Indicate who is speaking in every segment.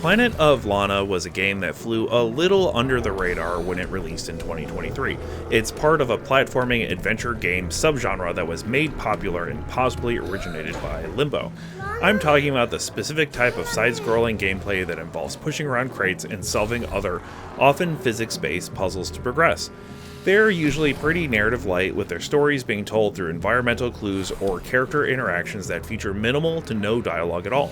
Speaker 1: Planet of Lana was a game that flew a little under the radar when it released in 2023. It's part of a platforming adventure game subgenre that was made popular and possibly originated by Limbo. I'm talking about the specific type of side-scrolling gameplay that involves pushing around crates and solving other, often physics-based puzzles to progress. They're usually pretty narrative light, with their stories being told through environmental clues or character interactions that feature minimal to no dialogue at all.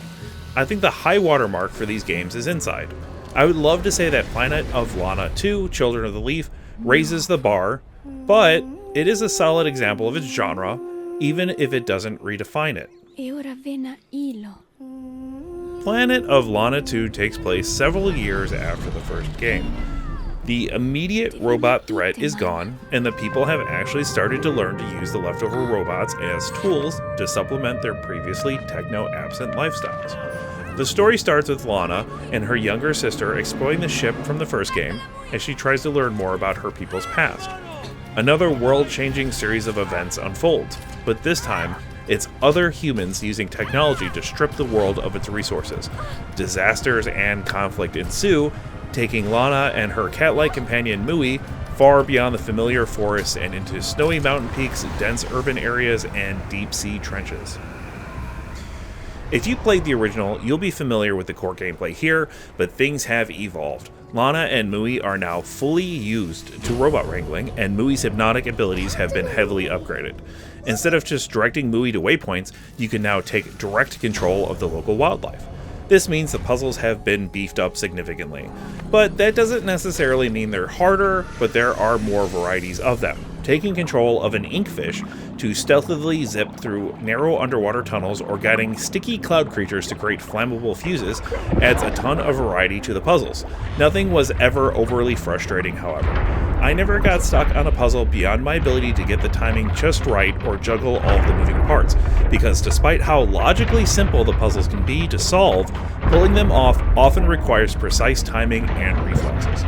Speaker 1: I think the high watermark for these games is Inside. I would love to say that Planet of Lana 2, Children of the Leaf, raises the bar, but it is a solid example of its genre, even if it doesn't redefine it. Planet of Lana 2 takes place several years after the first game. The immediate robot threat is gone, and the people have actually started to learn to use the leftover robots as tools to supplement their previously techno-absent lifestyles. The story starts with Lana and her younger sister exploring the ship from the first game as she tries to learn more about her people's past. Another world-changing series of events unfolds, but this time, it's other humans using technology to strip the world of its resources. Disasters and conflict ensue, taking Lana and her cat-like companion Mui far beyond the familiar forests and into snowy mountain peaks, dense urban areas, and deep-sea trenches. If you played the original, you'll be familiar with the core gameplay here, but things have evolved. Lana and Mui are now fully used to robot wrangling, and Mui's hypnotic abilities have been heavily upgraded. Instead of just directing Mui to waypoints, you can now take direct control of the local wildlife. This means the puzzles have been beefed up significantly, but that doesn't necessarily mean they're harder, but there are more varieties of them. Taking control of an inkfish to stealthily zip through narrow underwater tunnels or guiding sticky cloud creatures to create flammable fuses adds a ton of variety to the puzzles. Nothing was ever overly frustrating, however. I never got stuck on a puzzle beyond my ability to get the timing just right or juggle all of the moving parts, because despite how logically simple the puzzles can be to solve, pulling them off often requires precise timing and reflexes.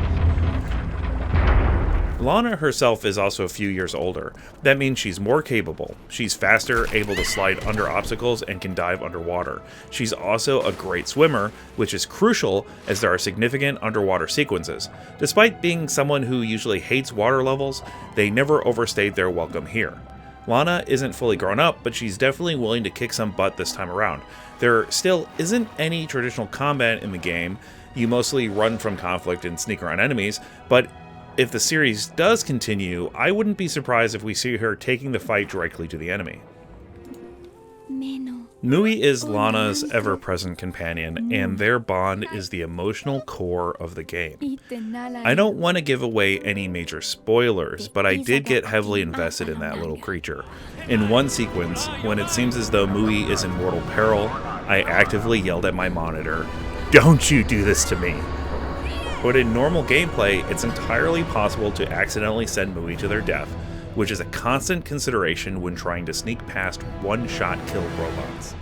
Speaker 1: Lana herself is also a few years older. That means she's more capable. She's faster, able to slide under obstacles, and can dive underwater. She's also a great swimmer, which is crucial as there are significant underwater sequences. Despite being someone who usually hates water levels, they never overstayed their welcome here. Lana isn't fully grown up, but she's definitely willing to kick some butt this time around. There still isn't any traditional combat in the game. You mostly run from conflict and sneak around enemies, but if the series does continue, I wouldn't be surprised if we see her taking the fight directly to the enemy. Mui is Lana's ever-present companion, and their bond is the emotional core of the game. I don't want to give away any major spoilers, but I did get heavily invested in that little creature. In one sequence, when it seems as though Mui is in mortal peril, I actively yelled at my monitor, "Don't you do this to me!" But in normal gameplay, it's entirely possible to accidentally send Mui to their death, which is a constant consideration when trying to sneak past one-shot kill robots.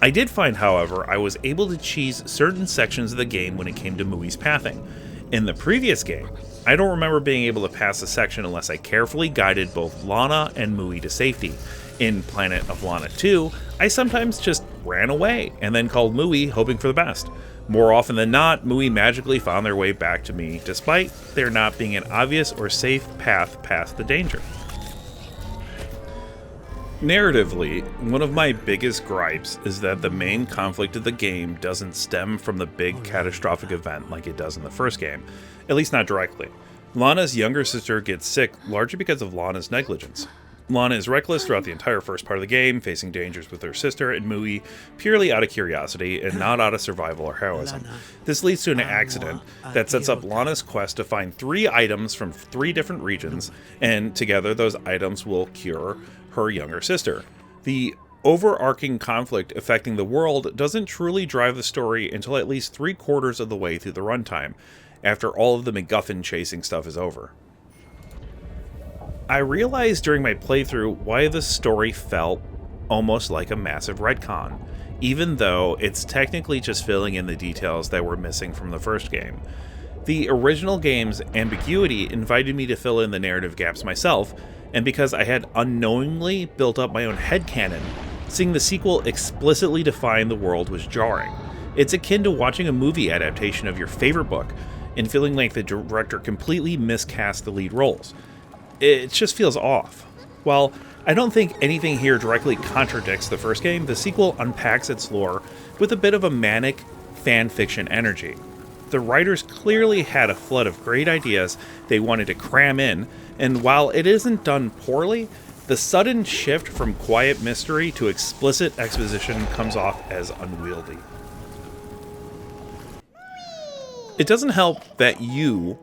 Speaker 1: I did find, however, I was able to cheese certain sections of the game when it came to Mui's pathing. In the previous game, I don't remember being able to pass a section unless I carefully guided both Lana and Mui to safety. In Planet of Lana 2, I sometimes just ran away and then called Mui, hoping for the best. More often than not, Mui magically found their way back to me, despite there not being an obvious or safe path past the danger. Narratively, one of my biggest gripes is that the main conflict of the game doesn't stem from the big catastrophic event like it does in the first game, at least not directly. Lana's younger sister gets sick largely because of Lana's negligence. Lana is reckless throughout the entire first part of the game, facing dangers with her sister and Mui purely out of curiosity and not out of survival or heroism. This leads to an accident that sets up Lana's quest to find 3 items from 3 different regions, and together those items will cure her younger sister. The overarching conflict affecting the world doesn't truly drive the story until at least 3/4 of the way through the runtime, after all of the MacGuffin chasing stuff is over. I realized during my playthrough why the story felt almost like a massive retcon, even though it's technically just filling in the details that were missing from the first game. The original game's ambiguity invited me to fill in the narrative gaps myself, and because I had unknowingly built up my own headcanon, seeing the sequel explicitly define the world was jarring. It's akin to watching a movie adaptation of your favorite book and feeling like the director completely miscast the lead roles. It just feels off. While I don't think anything here directly contradicts the first game, the sequel unpacks its lore with a bit of a manic fan fiction energy. The writers clearly had a flood of great ideas they wanted to cram in, and while it isn't done poorly, the sudden shift from quiet mystery to explicit exposition comes off as unwieldy. It doesn't help that you,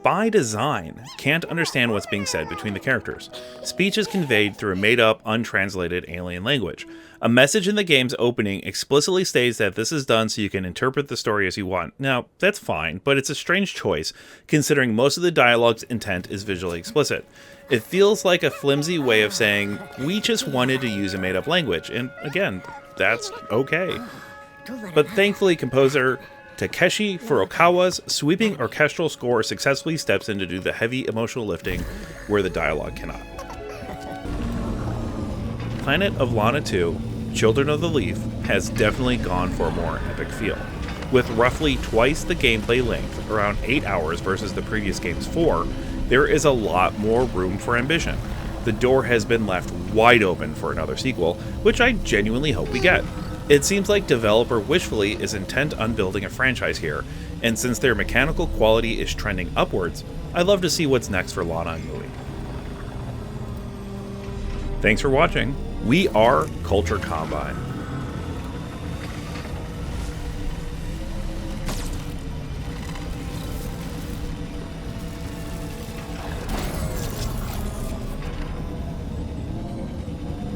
Speaker 1: by design, can't understand what's being said between the characters. Speech is conveyed through a made-up, untranslated alien language. A message in the game's opening explicitly states that this is done so you can interpret the story as you want. Now, that's fine, but it's a strange choice, considering most of the dialogue's intent is visually explicit. It feels like a flimsy way of saying, we just wanted to use a made-up language, and again, that's okay. But thankfully, composer Takeshi Furukawa's sweeping orchestral score successfully steps in to do the heavy emotional lifting where the dialogue cannot. Planet of Lana 2, Children of the Leaf, has definitely gone for a more epic feel. With roughly twice the gameplay length, around 8 hours versus the previous game's 4, there is a lot more room for ambition. The door has been left wide open for another sequel, which I genuinely hope we get. It seems like developer wishfully is intent on building a franchise here, and since their mechanical quality is trending upwards, I'd love to see what's next for Lana and Louie. Thanks for watching. We are Culture Combine.